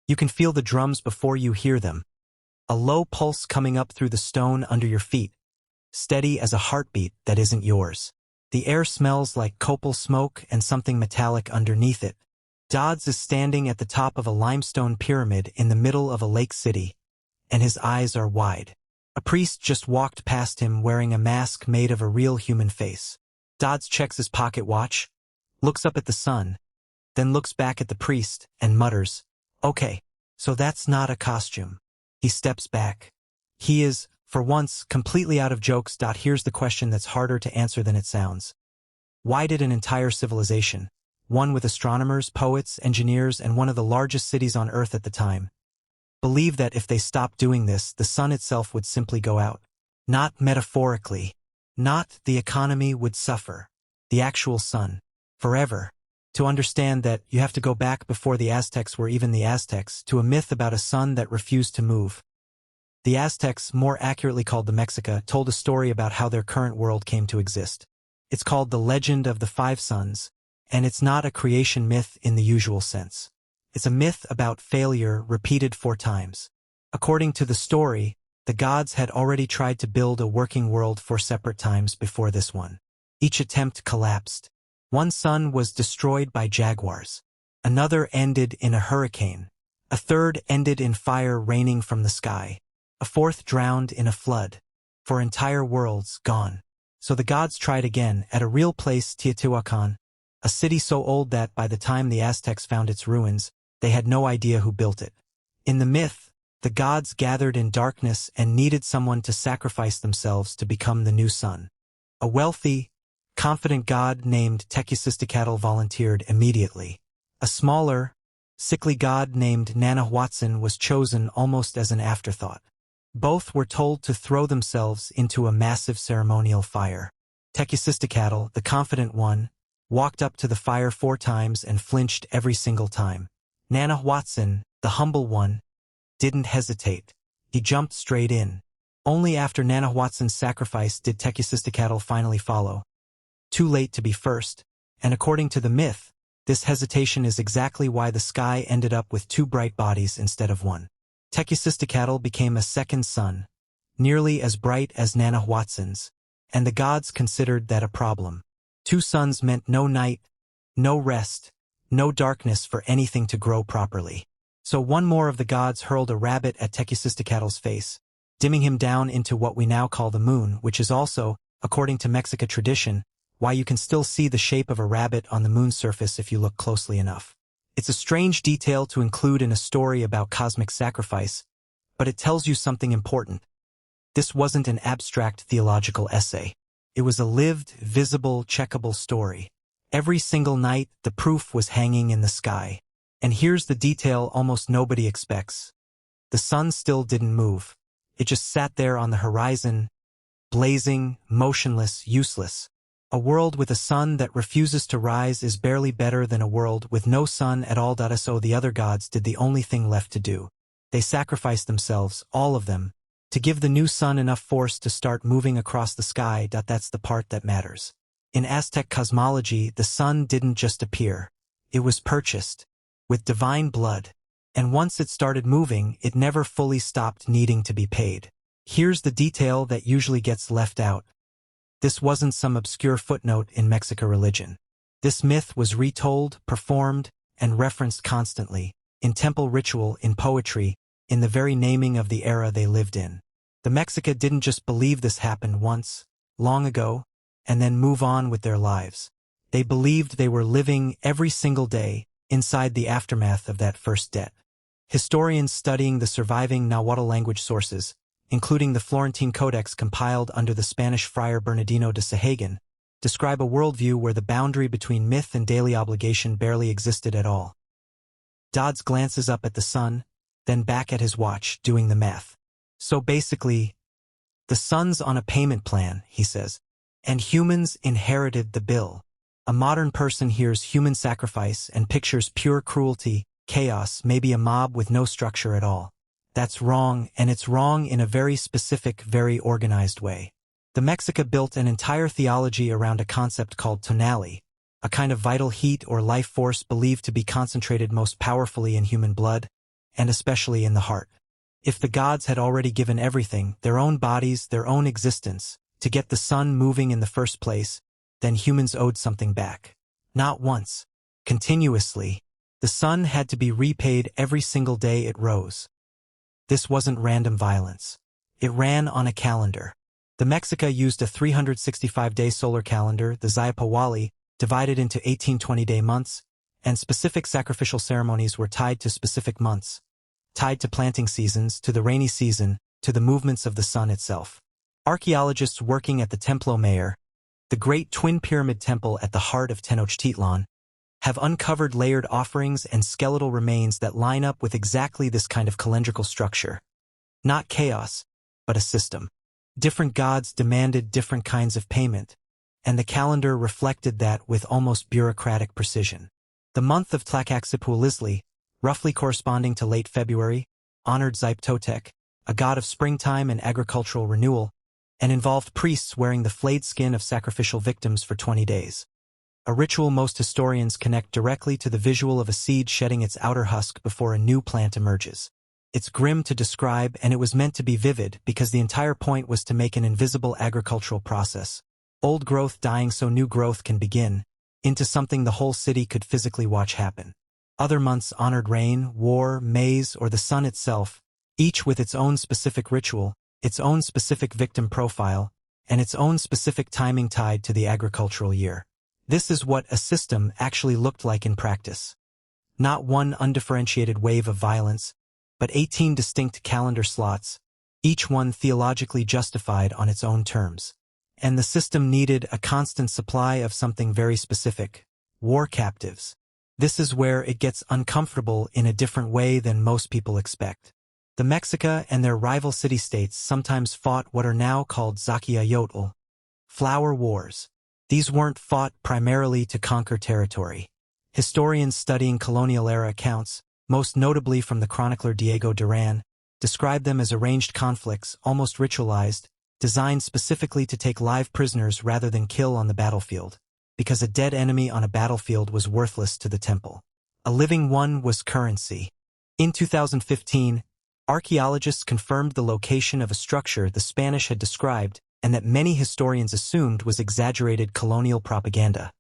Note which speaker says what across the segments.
Speaker 1: You can feel the drums before you hear them. A low pulse coming up through the stone under your feet, steady as a heartbeat that isn't yours. The air smells like copal smoke and something metallic underneath it. Dodzz is standing at the top of a limestone pyramid in the middle of a lake city, and his eyes are wide. A priest just walked past him wearing a mask made of a real human face. Dodzz checks his pocket watch, looks up at the sun, then looks back at the priest and mutters, "Okay, so that's not a costume." He steps back. He is, for once, completely out of jokes. Here's the question that's harder to answer than it sounds. Why did an entire civilization, one with astronomers, poets, engineers, and one of the largest cities on Earth at the time, believe that if they stopped doing this, the sun itself would simply go out? Not metaphorically. Not the economy would suffer. The actual sun. Forever. To understand that, you have to go back before the Aztecs were even the Aztecs, to a myth about a sun that refused to move. The Aztecs, more accurately called the Mexica, told a story about how their current world came to exist. It's called the Legend of the Five Suns, and it's not a creation myth in the usual sense. It's a myth about failure repeated 4 times. According to the story, the gods had already tried to build a working world 4 separate times before this one. Each attempt collapsed. One sun was destroyed by jaguars. Another ended in a hurricane. A third ended in fire raining from the sky. A fourth drowned in a flood. 4 entire worlds gone. So the gods tried again at a real place, Teotihuacan, a city so old that by the time the Aztecs found its ruins, they had no idea who built it. In the myth, the gods gathered in darkness and needed someone to sacrifice themselves to become the new sun. A wealthy, confident god named Tezcatlipoca volunteered immediately. A smaller, sickly god named Nanahuatzin was chosen almost as an afterthought. Both were told to throw themselves into a massive ceremonial fire. Tezcatlipoca, the confident one, walked up to the fire 4 times and flinched every single time. Nanahuatzin, the humble one, didn't hesitate. He jumped straight in. Only after Nanahuatzin's sacrifice did Tezcatlipoca finally follow. Too late to be first, and according to the myth, this hesitation is exactly why the sky ended up with 2 bright bodies instead of 1. Tezcatlipoca became a second sun, nearly as bright as Nanahuatzin's, and the gods considered that a problem. 2 suns meant no night, no rest, no darkness for anything to grow properly. So one more of the gods hurled a rabbit at Tezcatlipoca's face, dimming him down into what we now call the moon, which is also, according to Mexica tradition, why you can still see the shape of a rabbit on the moon's surface if you look closely enough. It's a strange detail to include in a story about cosmic sacrifice, but it tells you something important. This wasn't an abstract theological essay. It was a lived, visible, checkable story. Every single night, the proof was hanging in the sky. And here's the detail almost nobody expects. The sun still didn't move. It just sat there on the horizon, blazing, motionless, useless. A world with a sun that refuses to rise is barely better than a world with no sun at all. So the other gods did the only thing left to do. They sacrificed themselves, all of them, to give the new sun enough force to start moving across the sky. That's the part that matters. In Aztec cosmology, the sun didn't just appear. It was purchased with divine blood. And once it started moving, it never fully stopped needing to be paid. Here's the detail that usually gets left out. This wasn't some obscure footnote in Mexica religion. This myth was retold, performed, and referenced constantly, in temple ritual, in poetry, in the very naming of the era they lived in. The Mexica didn't just believe this happened once, long ago, and then move on with their lives. They believed they were living every single day inside the aftermath of that first debt. Historians studying the surviving Nahuatl language sources, including the Florentine Codex compiled under the Spanish friar Bernardino de Sahagun, describe a worldview where the boundary between myth and daily obligation barely existed at all. Dodzz glances up at the sun, then back at his watch, doing the math. So basically, the sun's on a payment plan, he says, and humans inherited the bill. A modern person hears human sacrifice and pictures pure cruelty, chaos, maybe a mob with no structure at all. That's wrong, and it's wrong in a very specific, very organized way. The Mexica built an entire theology around a concept called tonality, a kind of vital heat or life force believed to be concentrated most powerfully in human blood, and especially in the heart. If the gods had already given everything, their own bodies, their own existence, to get the sun moving in the first place, then humans owed something back. Not once. Continuously. The sun had to be repaid every single day it rose. This wasn't random violence. It ran on a calendar. The Mexica used a 365-day solar calendar, the Xiapawali, divided into 18 20-day months, and specific sacrificial ceremonies were tied to specific months, tied to planting seasons, to the rainy season, to the movements of the sun itself. Archaeologists working at the Templo Mayor, the great twin pyramid temple at the heart of Tenochtitlan, have uncovered layered offerings and skeletal remains that line up with exactly this kind of calendrical structure. Not chaos, but a system. Different gods demanded different kinds of payment, and the calendar reflected that with almost bureaucratic precision. The month of Tlacaxiphualisli, roughly corresponding to late February, honored Ixiptla, a god of springtime and agricultural renewal, and involved priests wearing the flayed skin of sacrificial victims for 20 days. A ritual most historians connect directly to the visual of a seed shedding its outer husk before a new plant emerges. It's grim to describe, and it was meant to be vivid because the entire point was to make an invisible agricultural process, old growth dying so new growth can begin, into something the whole city could physically watch happen. Other months honored rain, war, maize, or the sun itself, each with its own specific ritual, its own specific victim profile, and its own specific timing tied to the agricultural year. This is what a system actually looked like in practice. Not one undifferentiated wave of violence, but 18 distinct calendar slots, each one theologically justified on its own terms. And the system needed a constant supply of something very specific: war captives. This is where it gets uncomfortable in a different way than most people expect. The Mexica and their rival city-states sometimes fought what are now called Zaquiayotl, flower wars. These weren't fought primarily to conquer territory. Historians studying colonial-era accounts, most notably from the chronicler Diego Duran, describe them as arranged conflicts, almost ritualized, designed specifically to take live prisoners rather than kill on the battlefield, because a dead enemy on a battlefield was worthless to the temple. A living one was currency. In 2015, archaeologists confirmed the location of a structure the Spanish had described and that many historians assumed was exaggerated colonial propaganda.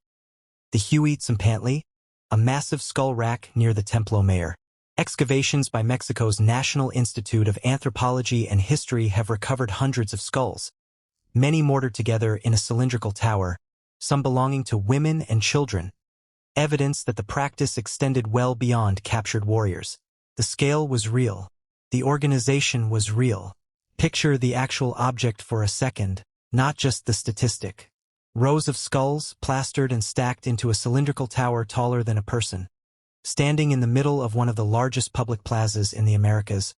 Speaker 1: The tzompantli, a massive skull rack near the Templo Mayor. Excavations by Mexico's National Institute of Anthropology and History have recovered hundreds of skulls, many mortared together in a cylindrical tower, some belonging to women and children, evidence that the practice extended well beyond captured warriors. The scale was real. The organization was real. Picture the actual object for a second, not just the statistic. Rows of skulls, plastered and stacked into a cylindrical tower taller than a person, standing in the middle of one of the largest public plazas in the Americas,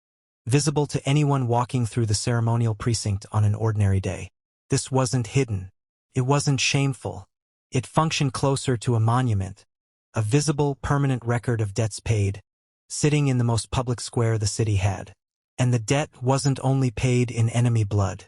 Speaker 1: visible to anyone walking through the ceremonial precinct on an ordinary day. This wasn't hidden. It wasn't shameful. It functioned closer to a monument, a visible, permanent record of debts paid, sitting in the most public square the city had. And the debt wasn't only paid in enemy blood.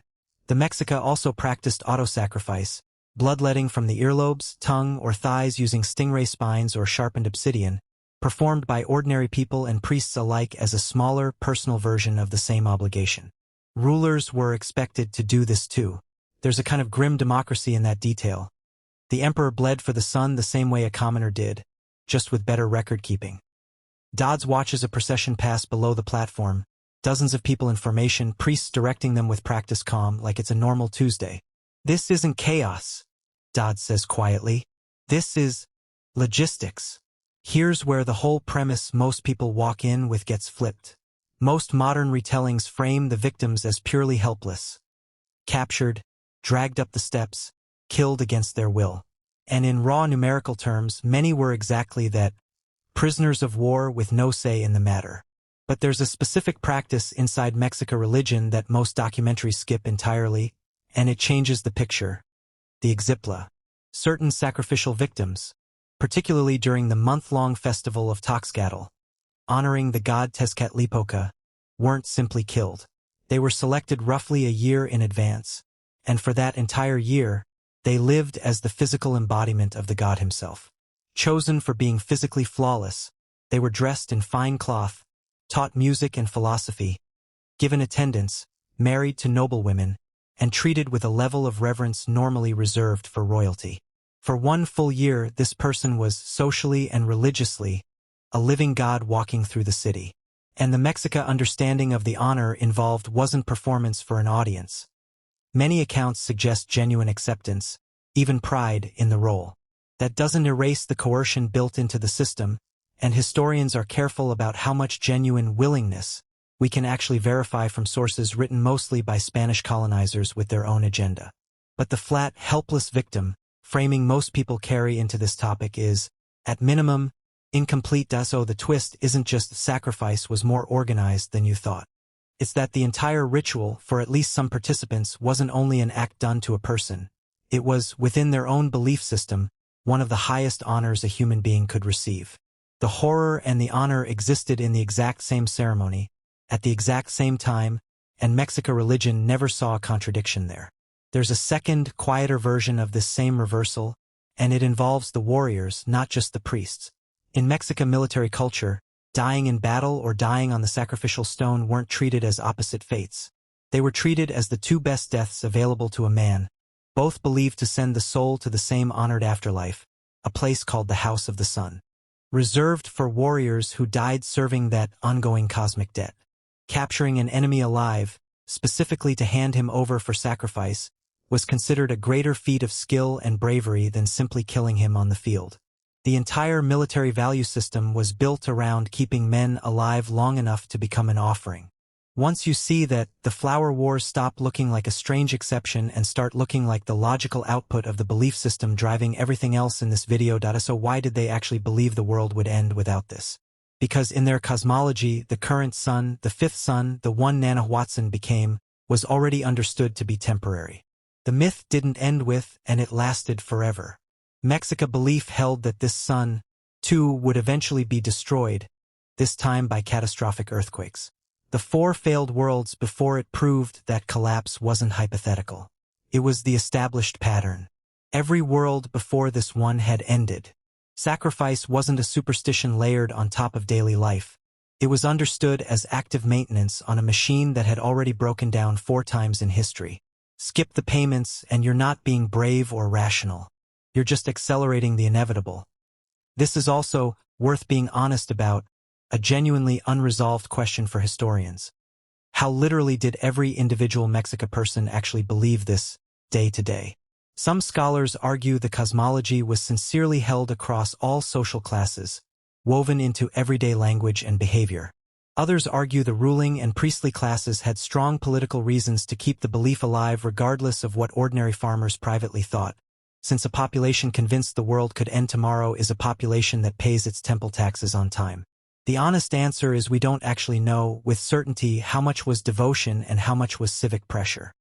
Speaker 1: The Mexica also practiced auto-sacrifice, bloodletting from the earlobes, tongue, or thighs using stingray spines or sharpened obsidian, performed by ordinary people and priests alike as a smaller, personal version of the same obligation. Rulers were expected to do this too. There's a kind of grim democracy in that detail. The emperor bled for the sun the same way a commoner did, just with better record-keeping. Dodzz watches a procession pass below the platform, dozens of people in formation, priests directing them with practiced calm like it's a normal Tuesday. This isn't chaos, Dodzz says quietly. This is logistics. Here's where the whole premise most people walk in with gets flipped. Most modern retellings frame the victims as purely helpless. Captured, dragged up the steps, killed against their will. And in raw numerical terms, many were exactly that, prisoners of war with no say in the matter. But there's a specific practice inside Mexica religion that most documentaries skip entirely, and it changes the picture. The ixiptla. Certain sacrificial victims, particularly during the month-long festival of Toxcatl, honoring the god Tezcatlipoca, weren't simply killed. They were selected roughly a year in advance, and for that entire year, they lived as the physical embodiment of the god himself. Chosen for being physically flawless, they were dressed in fine cloth, taught music and philosophy, given attendance, married to noblewomen, and treated with a level of reverence normally reserved for royalty. For 1 full year, this person was, socially and religiously, a living god walking through the city. And the Mexica understanding of the honor involved wasn't performance for an audience. Many accounts suggest genuine acceptance, even pride, in the role. That doesn't erase the coercion built into the system, and historians are careful about how much genuine willingness we can actually verify from sources written mostly by Spanish colonizers with their own agenda. But the flat, helpless victim framing most people carry into this topic is, at minimum, incomplete. So the twist isn't just the sacrifice was more organized than you thought. It's that the entire ritual, for at least some participants, wasn't only an act done to a person. It was, within their own belief system, one of the highest honors a human being could receive. The horror and the honor existed in the exact same ceremony, at the exact same time, and Mexican religion never saw a contradiction there. There's a second, quieter version of this same reversal, and it involves the warriors, not just the priests. In Mexican military culture, dying in battle or dying on the sacrificial stone weren't treated as opposite fates. They were treated as the 2 best deaths available to a man, both believed to send the soul to the same honored afterlife, a place called the House of the Sun, reserved for warriors who died serving that ongoing cosmic debt. Capturing an enemy alive, specifically to hand him over for sacrifice, was considered a greater feat of skill and bravery than simply killing him on the field. The entire military value system was built around keeping men alive long enough to become an offering. Once you see that, the flower wars stop looking like a strange exception and start looking like the logical output of the belief system driving everything else in this video. So why did they actually believe the world would end without this? Because in their cosmology, the current sun, the 5th sun, the one Nanahuatzin became, was already understood to be temporary. The myth didn't end with, and it lasted forever. Mexica belief held that this sun, too, would eventually be destroyed, this time by catastrophic earthquakes. The 4 failed worlds before it proved that collapse wasn't hypothetical. It was the established pattern. Every world before this one had ended. Sacrifice wasn't a superstition layered on top of daily life. It was understood as active maintenance on a machine that had already broken down 4 times in history. Skip the payments and you're not being brave or rational. You're just accelerating the inevitable. This is also, worth being honest about, a genuinely unresolved question for historians. How literally did every individual Mexica person actually believe this, day to day? Some scholars argue the cosmology was sincerely held across all social classes, woven into everyday language and behavior. Others argue the ruling and priestly classes had strong political reasons to keep the belief alive regardless of what ordinary farmers privately thought, since a population convinced the world could end tomorrow is a population that pays its temple taxes on time. The honest answer is we don't actually know with certainty how much was devotion and how much was civic pressure.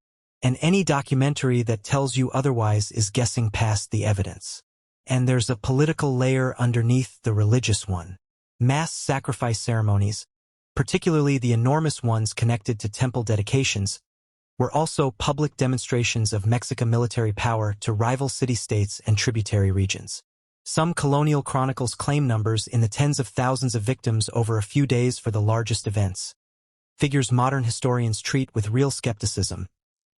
Speaker 1: And any documentary that tells you otherwise is guessing past the evidence. And there's a political layer underneath the religious one. Mass sacrifice ceremonies, particularly the enormous ones connected to temple dedications, were also public demonstrations of Mexican military power to rival city-states and tributary regions. Some colonial chronicles claim numbers in the tens of thousands of victims over a few days for the largest events. Figures modern historians treat with real skepticism,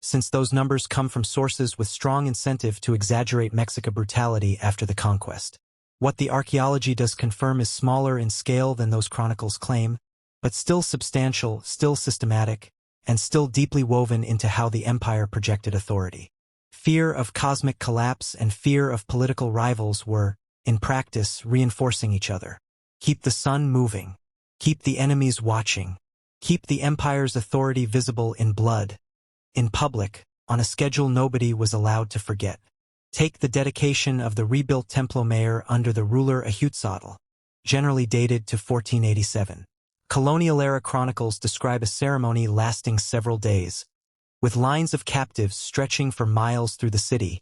Speaker 1: since those numbers come from sources with strong incentive to exaggerate Mexican brutality after the conquest. What the archaeology does confirm is smaller in scale than those chronicles claim, but still substantial, still systematic, and still deeply woven into how the empire projected authority. Fear of cosmic collapse and fear of political rivals were, in practice, reinforcing each other. Keep the sun moving. Keep the enemies watching. Keep the empire's authority visible in blood. In public, on a schedule nobody was allowed to forget. Take the dedication of the rebuilt Templo Mayor under the ruler Ixiptla, generally dated to 1487. Colonial-era chronicles describe a ceremony lasting several days, with lines of captives stretching for miles through the city,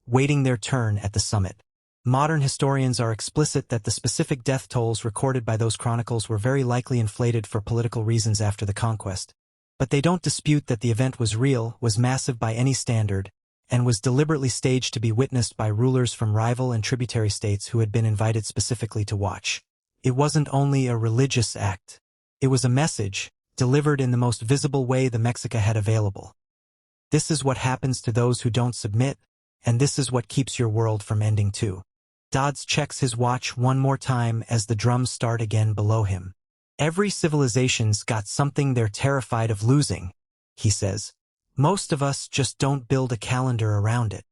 Speaker 1: waiting their turn at the summit. Modern historians are explicit that the specific death tolls recorded by those chronicles were very likely inflated for political reasons after the conquest. But they don't dispute that the event was real, was massive by any standard, and was deliberately staged to be witnessed by rulers from rival and tributary states who had been invited specifically to watch. It wasn't only a religious act. It was a message, delivered in the most visible way the Mexica had available. This is what happens to those who don't submit, and this is what keeps your world from ending too. Dodzz checks his watch one more time as the drums start again below him. Every civilization's got something they're terrified of losing, he says. Most of us just don't build a calendar around it.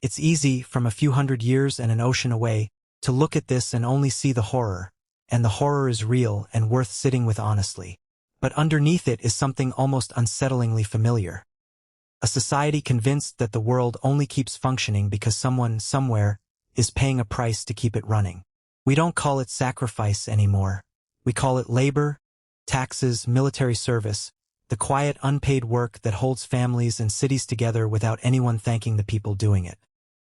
Speaker 1: It's easy, from a few hundred years and an ocean away, to look at this and only see the horror, and the horror is real and worth sitting with honestly. But underneath it is something almost unsettlingly familiar. A society convinced that the world only keeps functioning because someone, somewhere, is paying a price to keep it running. We don't call it sacrifice anymore. We call it labor, taxes, military service, the quiet, unpaid work that holds families and cities together without anyone thanking the people doing it.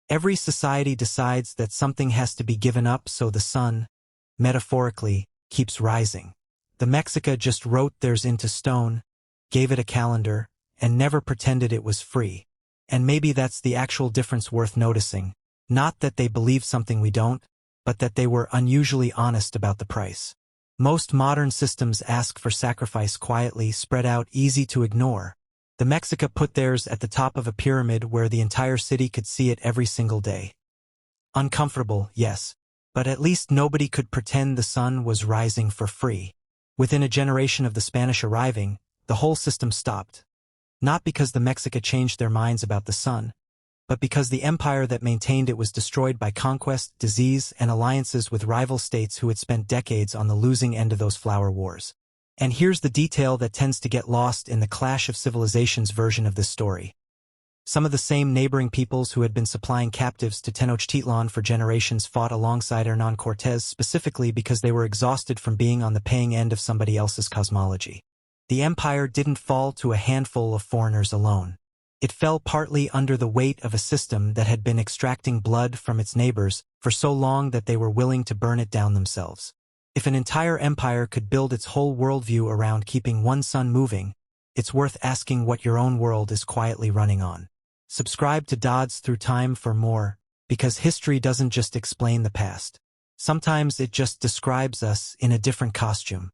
Speaker 1: Every society decides that something has to be given up so the sun, metaphorically, keeps rising. The Mexica just wrote theirs into stone, gave it a calendar, and never pretended it was free. And maybe that's the actual difference worth noticing. Not that they believe something we don't, but that they were unusually honest about the price. Most modern systems ask for sacrifice quietly, spread out, easy to ignore. The Mexica put theirs at the top of a pyramid where the entire city could see it every single day. Uncomfortable, yes, but at least nobody could pretend the sun was rising for free. Within a generation of the Spanish arriving, the whole system stopped. Not because the Mexica changed their minds about the sun, but because the empire that maintained it was destroyed by conquest, disease, and alliances with rival states who had spent decades on the losing end of those flower wars. And here's the detail that tends to get lost in the Clash of Civilizations version of this story. Some of the same neighboring peoples who had been supplying captives to Tenochtitlan for generations fought alongside Hernán Cortés specifically because they were exhausted from being on the paying end of somebody else's cosmology. The empire didn't fall to a handful of foreigners alone. It fell partly under the weight of a system that had been extracting blood from its neighbors for so long that they were willing to burn it down themselves. If an entire empire could build its whole worldview around keeping one sun moving, it's worth asking what your own world is quietly running on. Subscribe to Dodzz Through Time for more, because history doesn't just explain the past. Sometimes it just describes us in a different costume.